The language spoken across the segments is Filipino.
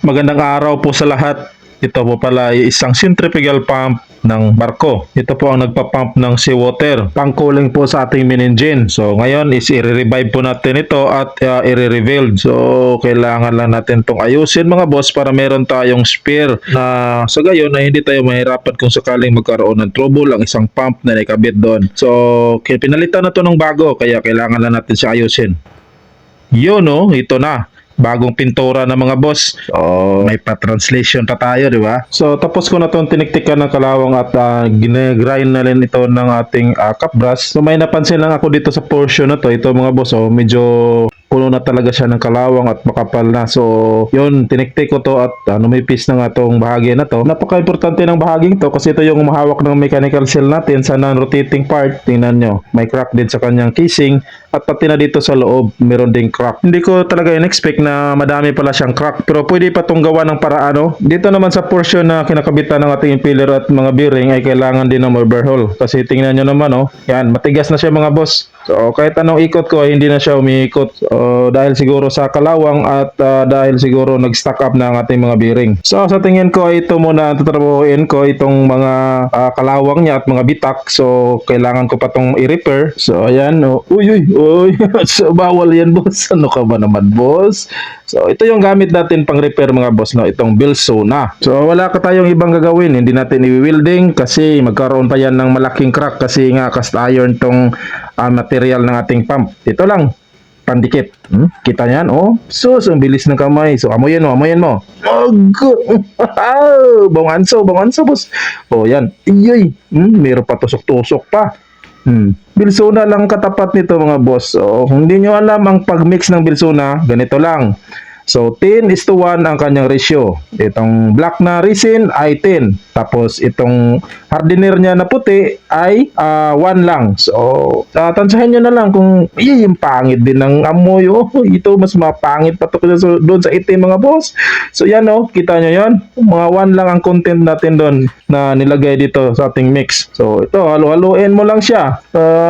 Magandang araw po sa lahat. Ito po pala ay isang centrifugal pump ng barko. Ito po ang nagpa-pump ng seawater. Pang-cooling po sa ating main engine. So ngayon is i-revive po natin ito at i-rebuild. So kailangan lang natin itong ayusin mga boss para meron tayong spare na sa gayon na hindi tayo mahirapan kung sakaling magkaroon ng trouble ang isang pump na nakabit doon. So pinalitan na to ng bago kaya kailangan lang natin siya ayusin. Yun no, ito na. Bagong pintura ng mga boss. So, may pa-translation pa tayo, di ba? So, tapos ko na itong tiniktikan ng kalawang at gine-grind na rin ito ng ating cup brush. So, may napansin lang ako dito sa portion na to. Ito mga boss, oh, medyo puno na talaga siya ng kalawang at makapal na. So, yun, tiniktik ko to at numipis na nga itong bahagi na to. Napaka-importante ng bahaging to kasi ito yung mahawak ng mechanical seal natin sa non-rotating part. Tingnan nyo, may crack din sa kanyang casing at pati na dito sa loob, meron ding crack. Hindi ko talaga in-expect na madami pala siyang crack pero pwede pa itong gawa ng paraan. Dito naman sa portion na kinakabitan ng ating impeller at mga bearing ay kailangan din ng overhaul. Kasi tingnan nyo naman, yan, matigas na siya mga boss. So, kahit anong ikot ko, hindi na siya umiikot. Dahil siguro sa kalawang at dahil siguro nag-stack up na ang ating mga bearing. So, sa tingin ko, ito muna ang tatrabuhin ko, itong mga kalawang niya at mga bitak. So, kailangan ko pa itong i-repair. So, ayan. Uy. So, bawal yan, boss. Ano ka ba naman, boss? So, ito yung gamit natin pang repair mga boss, no? Itong Bilsona. So, wala ka tayong ibang gagawin. Hindi natin i-welding kasi magkaroon pa yan ng malaking crack kasi nga cast iron tong material ng ating pump. Ito lang, pandikit. Kita niyan, oh. Sus, ang bilis ng kamay. So, amoyan mo. Bawang anso, boss. Oh, yan. Iyoy. Meron pa tusok-tusok pa. Bilsona lang katapat nito mga boss. So, kung hindi nyo alam ang pag-mix ng Bilsona, ganito lang. So, 10:1 ang kanyang ratio. Itong black na resin ay 10. Tapos, itong hardener niya na puti ay 1 lang. So, tansahin nyo na lang kung yung pangit din ng amoy. Ito, mas mapangit pa ito doon sa itim mga boss. So, yan kita nyo yan. Mga 1 lang ang content natin doon na nilagay dito sa ating mix. So, ito, halo-haloin mo lang siya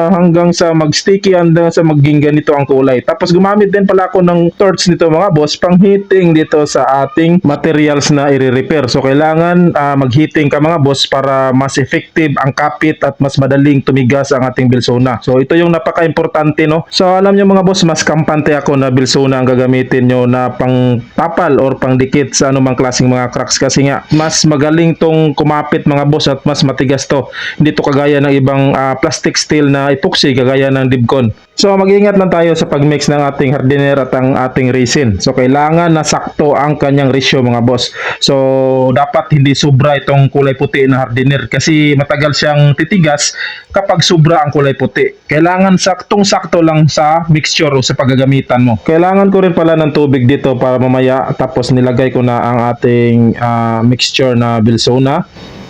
hanggang sa mag-sticky, hanggang sa maging ganito ang kulay. Tapos, gumamit din pala ako ng torch nito mga boss pang heating dito sa ating materials na i-repair. So kailangan mag-heating ka mga boss para mas effective ang kapit at mas madaling tumigas ang ating Bilsona. So ito yung napaka-importante So alam nyo mga boss, mas kampante ako na Bilsona ang gagamitin nyo na pang tapal or pang dikit sa anumang klaseng mga cracks kasi nga mas magaling tong kumapit mga boss at mas matigas to. Hindi to kagaya ng ibang plastic steel na epoxy kagaya ng Dibcon. So mag-ingat lang tayo sa pag-mix ng ating hardener at ang ating resin. So kailangan na sakto ang kanyang ratio mga boss. So dapat hindi sobra itong kulay puti na hardener kasi matagal siyang titigas kapag sobra ang kulay puti. Kailangan saktong-sakto lang sa mixture o sa paggagamitan mo. Kailangan ko rin pala ng tubig dito para mamaya tapos nilagay ko na ang ating mixture na Bilsona.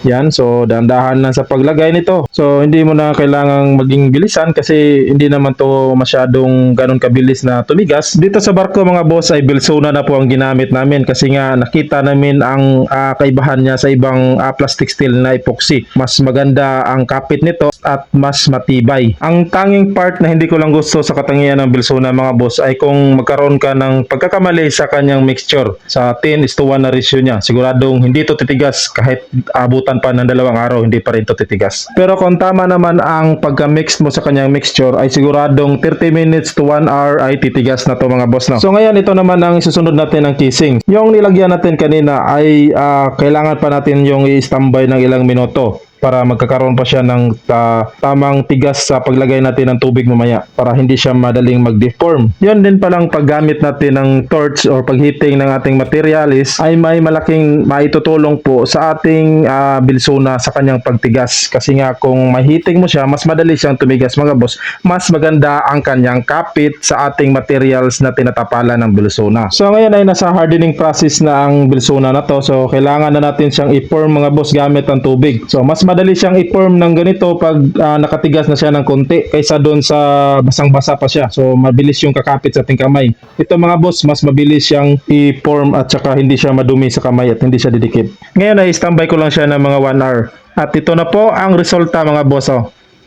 Yan, so dahan-dahan lang sa paglagay nito. So hindi mo na kailangang maging bilisan kasi hindi naman to masyadong ganun kabilis na tumigas. Dito sa barko mga boss ay Bilsona na po ang ginamit namin kasi nga nakita namin ang kaibahan niya sa ibang plastic steel na epoxy. Mas maganda ang kapit nito at mas matibay. Ang tanging part na hindi ko lang gusto sa katangian ng Bilsona mga boss ay kung magkaroon ka ng pagkakamali sa kanyang mixture. Sa 10:1 na ratio niya. Siguradong hindi to titigas kahit abutan pa ng 2 araw, hindi pa rin to titigas. Pero kung tama naman ang pagka-mix mo sa kanyang mixture ay siguradong 30 minutes to 1 hour ay titigas na to mga boss So ngayon ito naman ang isusunod natin ng casing. Yung nilagyan natin kanina ay kailangan pa natin yung i-standby ng ilang minuto para magkakaroon pa siya ng tamang tigas sa paglagay natin ng tubig mamaya para hindi siya madaling mag-deform. Yan din palang paggamit natin ng torch or pagheating ng ating materialis ay may malaking maitutulong po sa ating Bilsona sa kanyang pagtigas. Kasi nga kung mahiting mo siya, mas madali siyang tumigas mga boss. Mas maganda ang kanyang kapit sa ating materials na tinatapalan ng Bilsona. So ngayon ay nasa hardening process na ang Bilsona na to. So kailangan na natin siyang i-form mga boss gamit ang tubig. So mas madali siyang i-form ng ganito pag nakatigas na siya ng konti kaysa doon sa basang-basa pa siya. So mabilis yung kakapit sa ating kamay. Ito mga boss, mas mabilis siyang i-form at saka hindi siya madumi sa kamay at hindi siya didikit. Ngayon ay standby ko lang siya ng mga 1 hour. At ito na po ang resulta mga boss.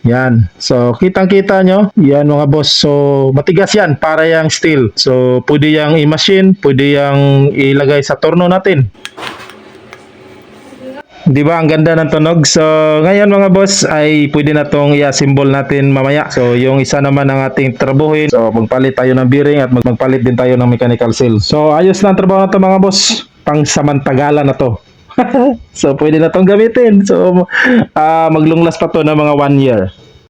Yan. So, kitang-kita nyo. Yan mga boss. So, matigas yan para yung steel. So, pwede yang i-machine, pwede yang ilagay sa torno natin. Di ba ang ganda ng tunog? So, ngayon mga boss ay pwede na tong i-assemble natin mamaya. So, yung isa naman ang ating trabuhin. So, magpalit tayo ng bearing at magpalit din tayo ng mechanical seal. So, ayos na ang trabaho na to mga boss. Pang samantagalan na to. So, pwede na tong gamitin. So, maglunglas pa to ng mga 1 year.